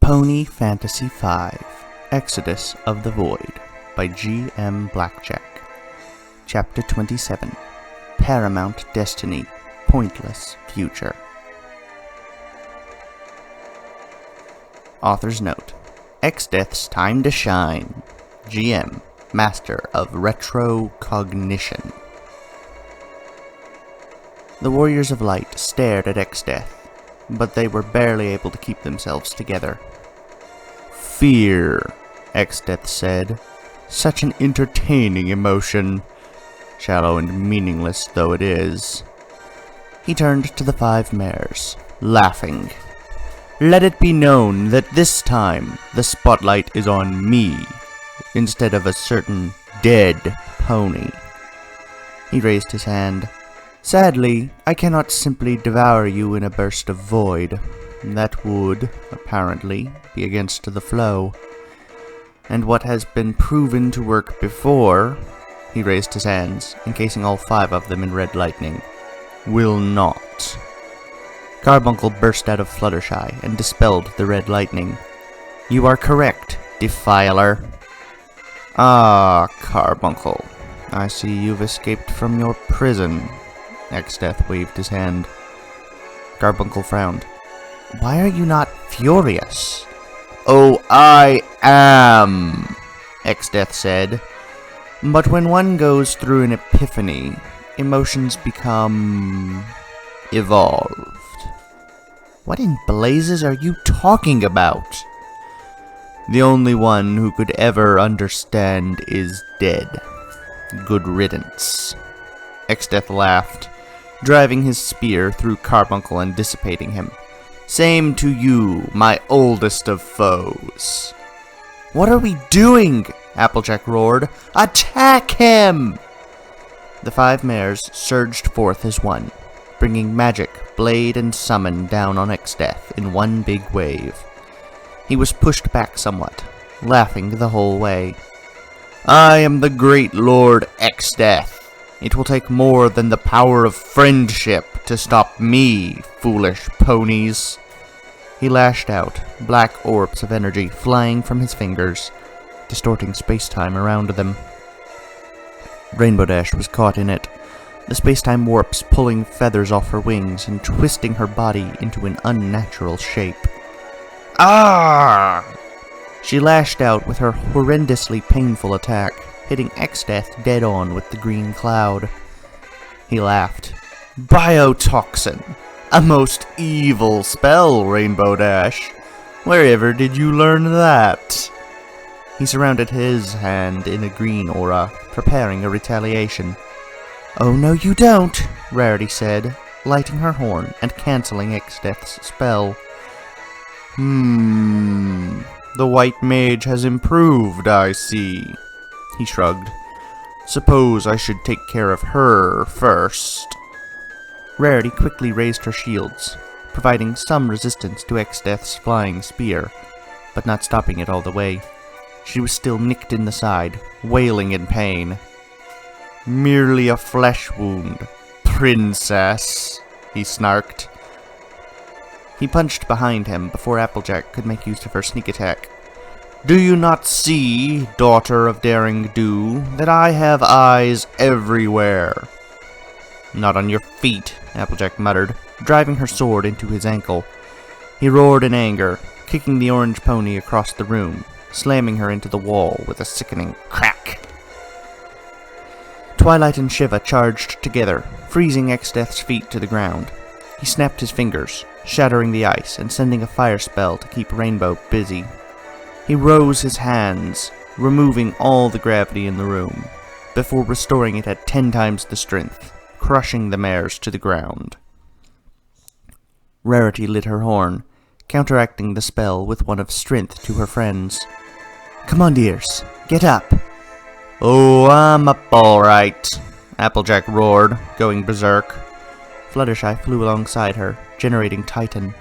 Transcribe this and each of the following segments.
Pony Fantasy V, Exodus of the Void, by G.M. Blackjack. Chapter 27, Paramount Destiny, Pointless Future. Author's Note: Exdeath's time to shine. GM, Master of Retrocognition. The Warriors of Light stared at Exdeath, but they were barely able to keep themselves together. Fear, Exdeath said. Such an entertaining emotion, shallow and meaningless though it is. He turned to the 5 mares, laughing. Let it be known that this time the spotlight is on me, instead of a certain dead pony. He raised his hand. Sadly, I cannot simply devour you in a burst of void. That would, apparently, be against the flow. And what has been proven to work before, he raised his hands, encasing all 5 of them in red lightning, will not. Carbuncle burst out of Fluttershy and dispelled the red lightning. You are correct, defiler. Ah, Carbuncle, I see you've escaped from your prison. Exdeath waved his hand. Carbuncle frowned. Why are you not furious? Oh, I am, Exdeath said. But when one goes through an epiphany, emotions become evolved. What in blazes are you talking about? The only one who could ever understand is dead. Good riddance. Exdeath laughed, driving his spear through Carbuncle and dissipating him. Same to you, my oldest of foes. What are we doing? Applejack roared. Attack him! The 5 mares surged forth as one, bringing magic, blade, and summon down on Exdeath in one big wave. He was pushed back somewhat, laughing the whole way. I am the great Lord Exdeath. It will take more than the power of friendship to stop me, foolish ponies. He lashed out, black orbs of energy flying from his fingers, distorting space-time around them. Rainbow Dash was caught in it, the space-time warps pulling feathers off her wings and twisting her body into an unnatural shape. Ah! She lashed out with her horrendously painful attack, hitting Exdeath dead on with the green cloud. He laughed. Biotoxin! A most evil spell, Rainbow Dash. Wherever did you learn that? He surrounded his hand in a green aura, preparing a retaliation. Oh no you don't, Rarity said, lighting her horn and cancelling Exdeath's spell. The white mage has improved, I see. He shrugged. Suppose I should take care of her first. Rarity quickly raised her shields, providing some resistance to Exdeath's flying spear, but not stopping it all the way. She was still nicked in the side, wailing in pain. Merely a flesh wound, princess, he snarked. He punched behind him before Applejack could make use of her sneak attack. Do you not see, daughter of Daring Do, that I have eyes everywhere? Not on your feet, Applejack muttered, driving her sword into his ankle. He roared in anger, kicking the orange pony across the room, slamming her into the wall with a sickening crack. Twilight and Shiva charged together, freezing Exdeath's feet to the ground. He snapped his fingers, shattering the ice and sending a fire spell to keep Rainbow busy. He rose his hands, removing all the gravity in the room, before restoring it at 10 times the strength, crushing the mares to the ground. Rarity lit her horn, counteracting the spell with one of strength to her friends. Come on, dears, get up. Oh, I'm up all right, Applejack roared, going berserk. Fluttershy flew alongside her, generating Titan.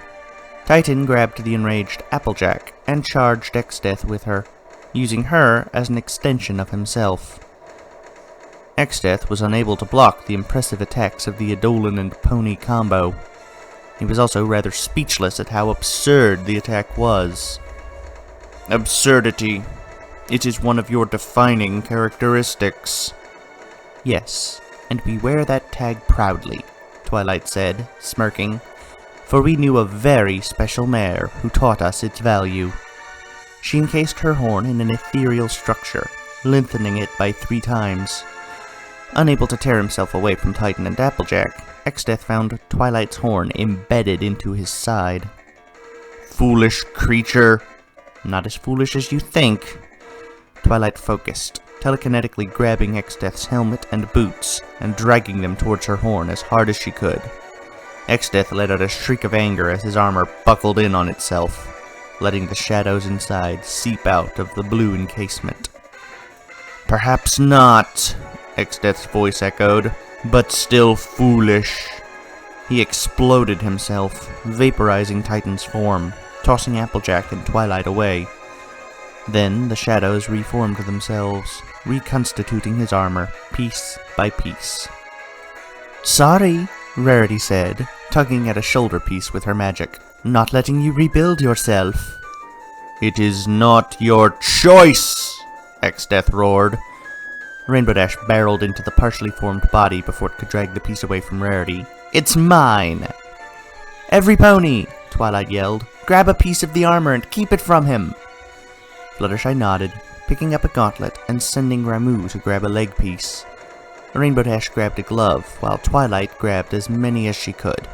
Titan grabbed the enraged Applejack and charged Exdeath with her, using her as an extension of himself. Exdeath was unable to block the impressive attacks of the Eidolon and Pony combo. He was also rather speechless at how absurd the attack was. Absurdity. It is one of your defining characteristics. Yes, and we wear that tag proudly, Twilight said, smirking, for we knew a very special mare who taught us its value. She encased her horn in an ethereal structure, lengthening it by 3 times. Unable to tear himself away from Titan and Applejack, Exdeath found Twilight's horn embedded into his side. Foolish creature. Not as foolish as you think. Twilight focused, telekinetically grabbing Exdeath's helmet and boots and dragging them towards her horn as hard as she could. Exdeath let out a shriek of anger as his armor buckled in on itself, letting the shadows inside seep out of the blue encasement. Perhaps not, Exdeath's voice echoed, but still foolish. He exploded himself, vaporizing Titan's form, tossing Applejack and Twilight away. Then the shadows reformed themselves, reconstituting his armor, piece by piece. Sorry, Rarity said, tugging at a shoulder piece with her magic. Not letting you rebuild yourself. It is not your choice, Exdeath roared. Rainbow Dash barreled into the partially formed body before it could drag the piece away from Rarity. It's mine! Every pony, Twilight yelled. Grab a piece of the armor and keep it from him! Fluttershy nodded, picking up a gauntlet and sending Ramu to grab a leg piece. Rainbow Dash grabbed a glove, while Twilight grabbed as many as she could.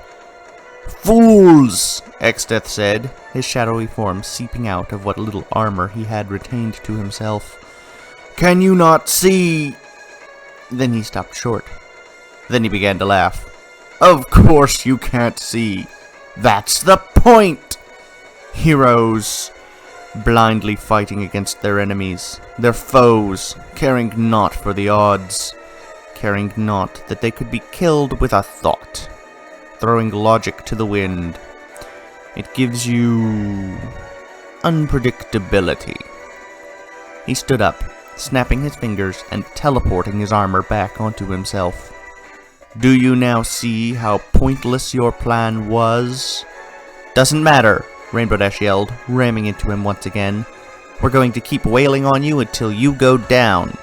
Fools! Exdeath said, his shadowy form seeping out of what little armor he had retained to himself. Can you not see? Then he stopped short. Then he began to laugh. Of course you can't see. That's the point! Heroes, blindly fighting against their enemies, their foes, caring not for the odds, caring not that they could be killed with a thought, throwing logic to the wind. It gives you unpredictability. He stood up, snapping his fingers and teleporting his armor back onto himself. Do you now see how pointless your plan was? Doesn't matter, Rainbow Dash yelled, ramming into him once again. We're going to keep wailing on you until you go down.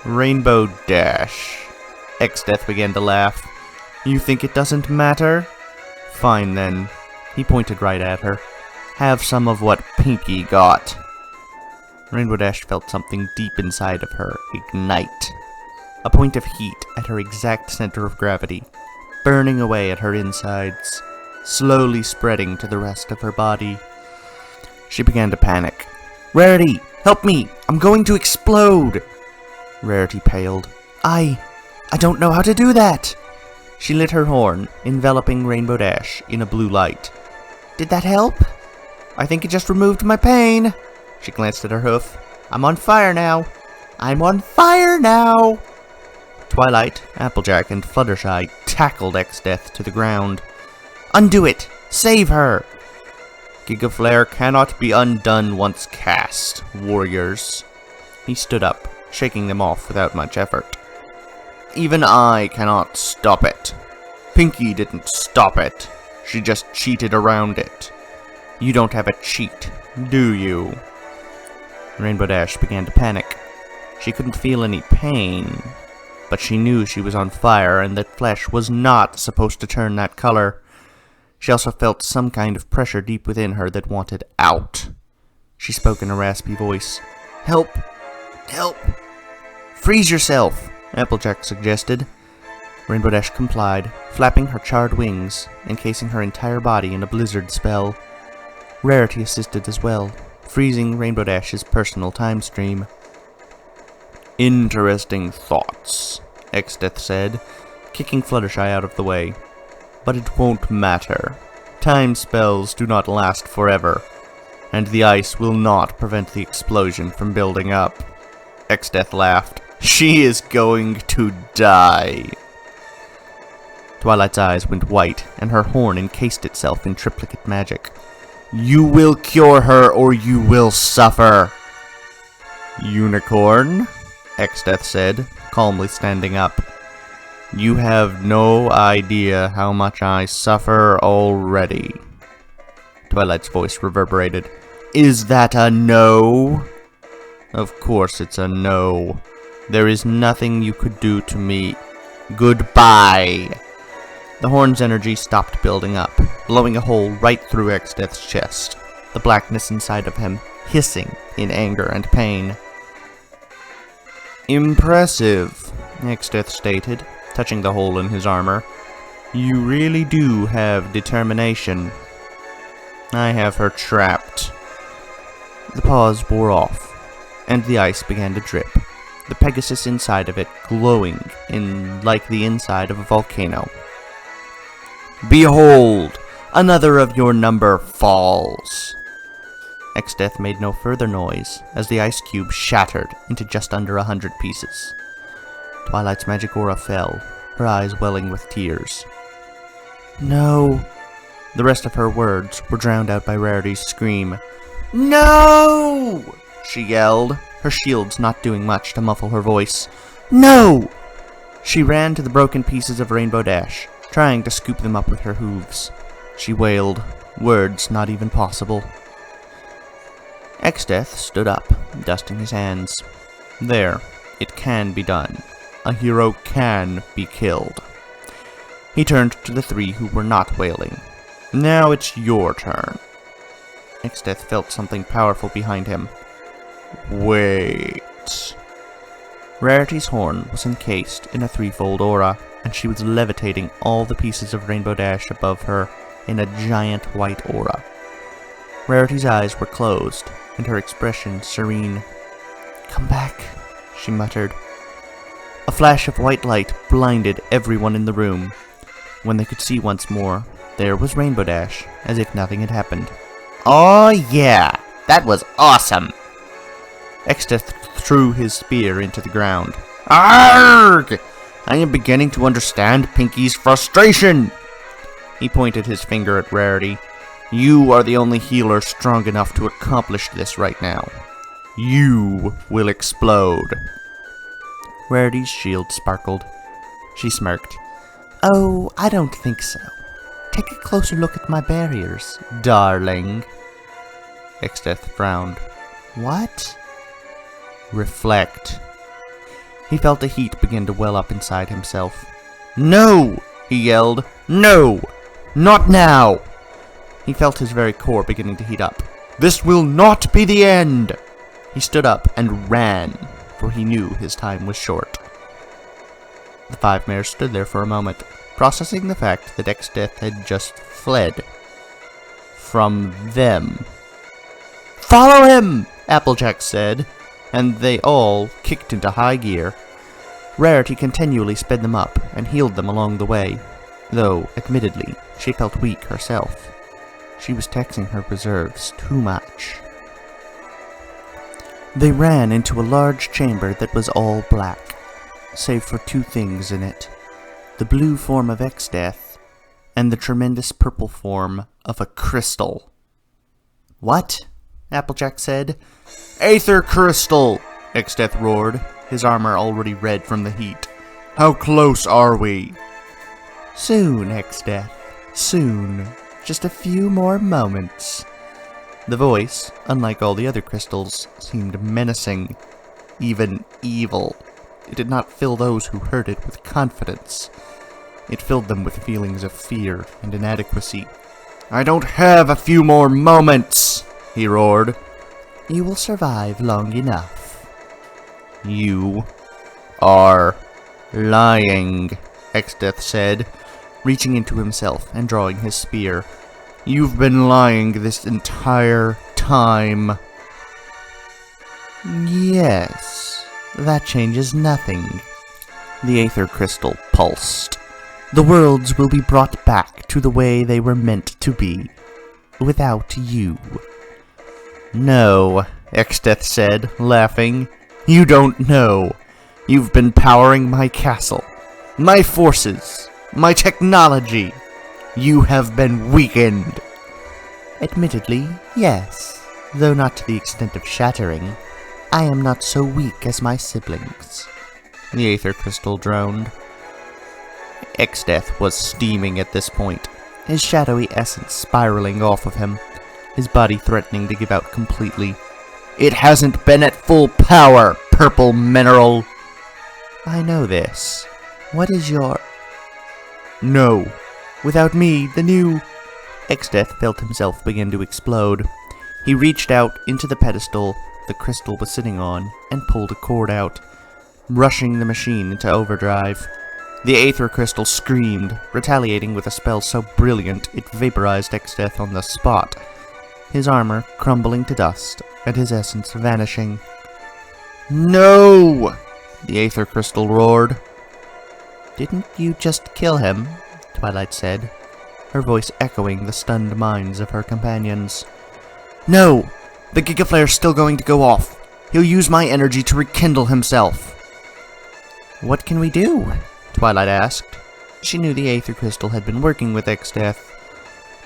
Rainbow Dash. Exdeath began to laugh. You think it doesn't matter? Fine then. He pointed right at her. Have some of what Pinkie got. Rainbow Dash felt something deep inside of her ignite. A point of heat at her exact center of gravity, burning away at her insides, slowly spreading to the rest of her body. She began to panic. Rarity, help me! I'm going to explode! Rarity paled. I don't know how to do that! She lit her horn, enveloping Rainbow Dash in a blue light. Did that help? I think it just removed my pain. She glanced at her hoof. I'm on fire now. I'm on fire now! Twilight, Applejack, and Fluttershy tackled Exdeath to the ground. Undo it! Save her! Gigaflare cannot be undone once cast, warriors. He stood up, shaking them off without much effort. Even I cannot stop it. Pinkie didn't stop it. She just cheated around it. You don't have a cheat, do you? Rainbow Dash began to panic. She couldn't feel any pain, but she knew she was on fire and that flesh was not supposed to turn that color. She also felt some kind of pressure deep within her that wanted out. She spoke in a raspy voice. Help! Help! Freeze yourself, Applejack suggested. Rainbow Dash complied, flapping her charred wings, encasing her entire body in a blizzard spell. Rarity assisted as well, freezing Rainbow Dash's personal time stream. Interesting thoughts, Exdeath said, kicking Fluttershy out of the way. But it won't matter. Time spells do not last forever, and the ice will not prevent the explosion from building up. Exdeath laughed. She is going to die. Twilight's eyes went white, and her horn encased itself in triplicate magic. You will cure her, or you will suffer. Unicorn? Exdeath said, calmly standing up. You have no idea how much I suffer already. Twilight's voice reverberated. Is that a no? Of course it's a no. There is nothing you could do to me. Goodbye. The horn's energy stopped building up, blowing a hole right through Exdeath's chest, the blackness inside of him hissing in anger and pain. Impressive, Exdeath stated, touching the hole in his armor. You really do have determination. I have her trapped. The pause wore off, and the ice began to drip, the Pegasus inside of it glowing like the inside of a volcano. Behold! Another of your number falls! Exdeath made no further noise as the ice cube shattered into just under 100 pieces. Twilight's magic aura fell, her eyes welling with tears. No! The rest of her words were drowned out by Rarity's scream. No! She yelled, her shields not doing much to muffle her voice. No! She ran to the broken pieces of Rainbow Dash, trying to scoop them up with her hooves. She wailed, words not even possible. Exdeath stood up, dusting his hands. There, it can be done. A hero can be killed. He turned to the three who were not wailing. Now it's your turn. Exdeath felt something powerful behind him. Wait. Rarity's horn was encased in a threefold aura, and she was levitating all the pieces of Rainbow Dash above her in a giant white aura. Rarity's eyes were closed, and her expression serene. Come back, she muttered. A flash of white light blinded everyone in the room. When they could see once more, there was Rainbow Dash, as if nothing had happened. Oh yeah, that was awesome! Exdeath threw his spear into the ground. Arrgh! I am beginning to understand Pinkie's frustration! He pointed his finger at Rarity. You are the only healer strong enough to accomplish this right now. You will explode. Rarity's shield sparkled. She smirked. Oh, I don't think so. Take a closer look at my barriers, darling. Exdeath frowned. What? Reflect. He felt the heat begin to well up inside himself. No! He yelled. No! Not now! He felt his very core beginning to heat up. This will not be the end! He stood up and ran, for he knew his time was short. The five mares stood there for a moment, processing the fact that Exdeath had just fled. From them. Follow him! Applejack said, and they all kicked into high gear. Rarity continually sped them up and healed them along the way, though, admittedly, she felt weak herself. She was taxing her reserves too much. They ran into a large chamber that was all black, save for two things in it. The blue form of Exdeath, and the tremendous purple form of a crystal. What? Applejack said. Aether crystal! Exdeath roared, his armor already red from the heat. How close are we? Soon, Exdeath. Soon. Just a few more moments. The voice, unlike all the other crystals, seemed menacing, even evil. It did not fill those who heard it with confidence. It filled them with feelings of fear and inadequacy. I don't have a few more moments, he roared. You will survive long enough. You are lying, Exdeath said, reaching into himself and drawing his spear. You've been lying this entire time. Yes, that changes nothing. The Aether crystal pulsed. The worlds will be brought back to the way they were meant to be, without you. No, Exdeath said, laughing. You don't know. You've been powering my castle, my forces, my technology. You have been weakened. Admittedly, yes, though not to the extent of shattering. I am not so weak as my siblings. The Aether crystal droned. Exdeath was steaming at this point, his shadowy essence spiraling off of him. his body threatening to give out completely. "It hasn't been at full power, purple mineral!" "I know this. What is your—" "No. Without me, the new—" Exdeath felt himself begin to explode. He reached out into the pedestal the crystal was sitting on and pulled a cord out, rushing the machine into overdrive. The aether crystal screamed, retaliating with a spell so brilliant it vaporized Exdeath on the spot, his armor crumbling to dust and his essence vanishing. "No!" the aether crystal roared. "Didn't you just kill him?" Twilight said, her voice echoing the stunned minds of her companions. "No! The Gigaflare's still going to go off. He'll use my energy to rekindle himself." "What can we do?" Twilight asked. She knew the aether crystal had been working with Exdeath,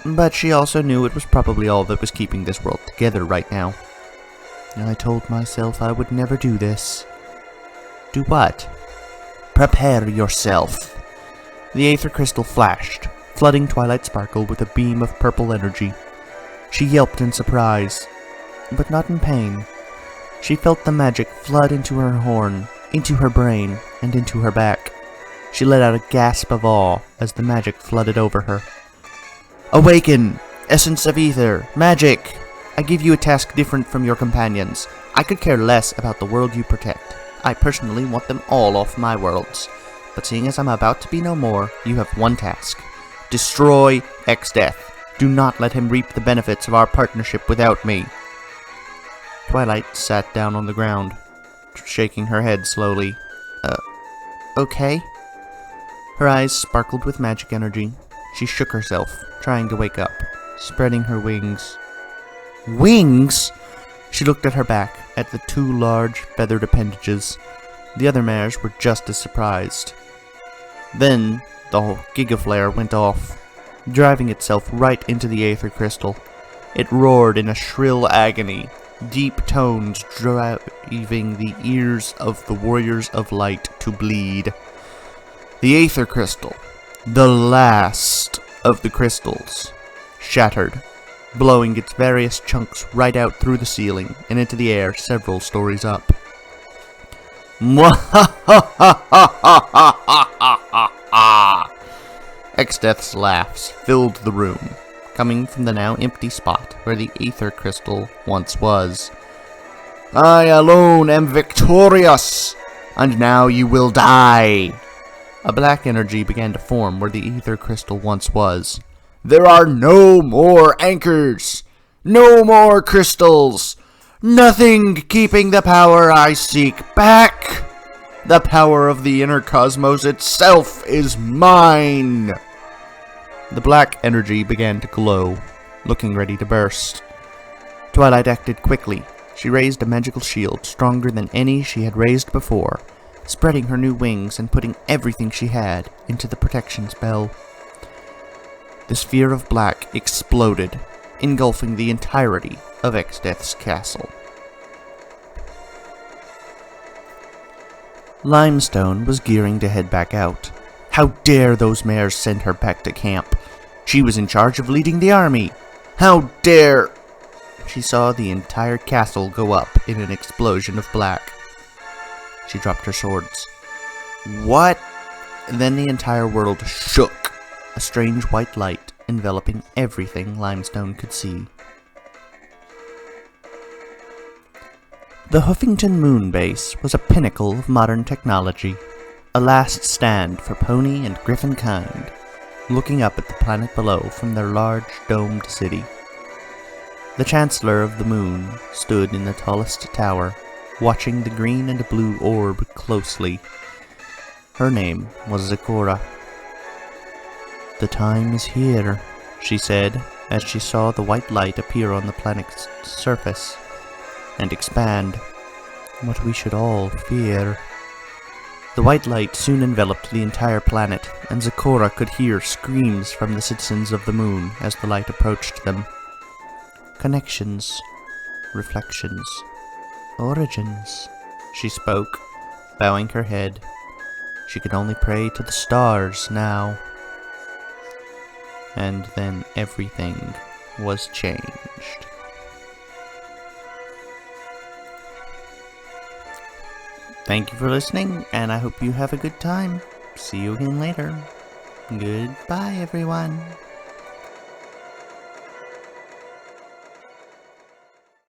but she also knew it was probably all that was keeping this world together right now. "I told myself I would never do this." "Do what?" "Prepare yourself." The aether crystal flashed, flooding Twilight Sparkle with a beam of purple energy. She yelped in surprise, but not in pain. She felt the magic flood into her horn, into her brain, and into her back. She let out a gasp of awe as the magic flooded over her. "Awaken! Essence of ether! Magic! I give you a task different from your companions. I could care less about the world you protect. I personally want them all off my worlds. But seeing as I'm about to be no more, you have one task. Destroy Exdeath. Do not let him reap the benefits of our partnership without me." Twilight sat down on the ground, shaking her head slowly. Okay? Her eyes sparkled with magic energy. She shook herself, trying to wake up, spreading her wings. Wings? She looked at her back, at the two large, feathered appendages. The other mares were just as surprised. Then, the whole Gigaflare went off, driving itself right into the aether crystal. It roared in a shrill agony, deep tones driving the ears of the warriors of light to bleed. The aether crystal, the last of the crystals, shattered, blowing its various chunks right out through the ceiling and into the air several stories up. Exdeath's laughs filled the room, coming from the now empty spot where the aether crystal once was. "I alone am victorious, and now you will die." A black energy began to form where the aether crystal once was. "There are no more anchors, no more crystals, nothing keeping the power I seek back. The power of the inner cosmos itself is mine." The black energy began to glow, looking ready to burst. Twilight acted quickly. She raised a magical shield stronger than any she had raised before, spreading her new wings and putting everything she had into the protection spell. The sphere of black exploded, engulfing the entirety of Exdeath's castle. Limestone was gearing to head back out. How dare those mares send her back to camp? She was in charge of leading the army. How dare... She saw the entire castle go up in an explosion of black. She dropped her swords. What? Then the entire world shook, a strange white light enveloping everything Limestone could see. The Huffington Moon Base was a pinnacle of modern technology, a last stand for pony and griffin kind, looking up at the planet below from their large domed city. The Chancellor of the Moon stood in the tallest tower, watching the green and blue orb closely. Her name was Zecora. "The time is here," she said, as she saw the white light appear on the planet's surface and expand. "What we should all fear." The white light soon enveloped the entire planet, and Zecora could hear screams from the citizens of the moon as the light approached them. "Connections, reflections, origins," she spoke, bowing her head. She could only pray to the stars now. And then everything was changed. finished. Thank you for listening, and I hope you have a good time. See you again later. Goodbye, everyone.